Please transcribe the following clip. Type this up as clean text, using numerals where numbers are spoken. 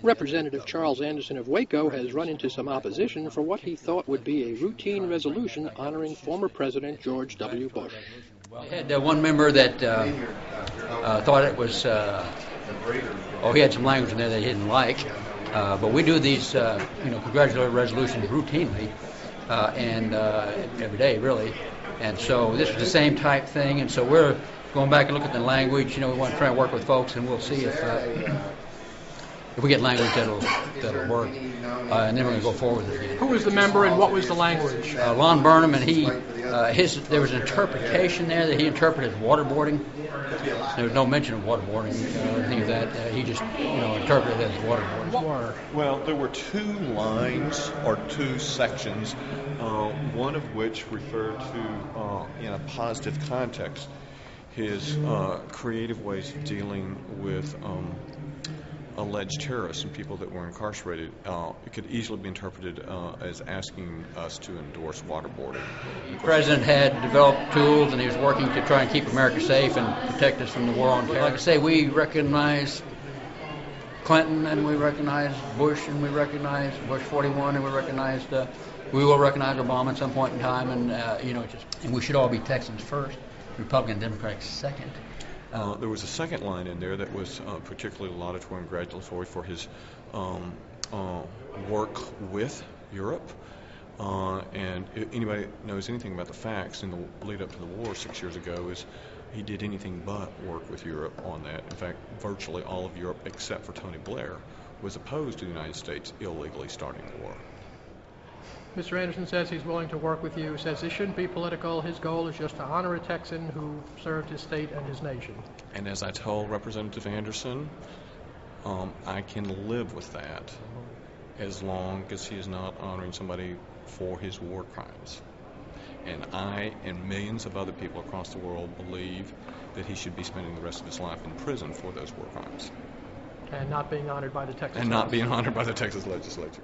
Representative Charles Anderson of Waco has run into some opposition for what he thought would be a routine resolution honoring former President George W. Bush. We had one member that thought it was, he had some language in there that he didn't like, but we do these, congratulatory resolutions routinely and every day, really. And so this is the same type thing, and so we're going back and look at the language. We want to try and work with folks, and we'll see if we get language that'll work, and then we're going to go forward with it again. Who was the member and what was the language? Lon Burnham, and there was an interpretation there that he interpreted as waterboarding. There was no mention of waterboarding or anything of that. He just interpreted it as waterboarding. Well, there were two lines or two sections, one of which referred to, in a positive context, his creative ways of dealing with alleged terrorists and people that were incarcerated. It could easily be interpreted as asking us to endorse waterboarding. The president had developed tools, and he was working to try and keep America safe and protect us from the war on terror. Like I say, we recognize Clinton, and we recognize Bush, and we recognize Bush 41, and we will recognize Obama at some point in time, and and we should all be Texans first, Republican and Democratic second. There was a second line in there that was particularly laudatory and congratulatory for his work with Europe. And if anybody knows anything about the facts in the lead up to the war 6 years ago, is he did anything but work with Europe on that. In fact, virtually all of Europe, except for Tony Blair, was opposed to the United States illegally starting the war. Mr. Anderson says he's willing to work with you, says this shouldn't be political. His goal is just to honor a Texan who served his state and his nation. And as I told Representative Anderson, I can live with that as long as he is not honoring somebody for his war crimes. And I and millions of other people across the world believe that he should be spending the rest of his life in prison for those war crimes. And not being honored by the Texas legislature.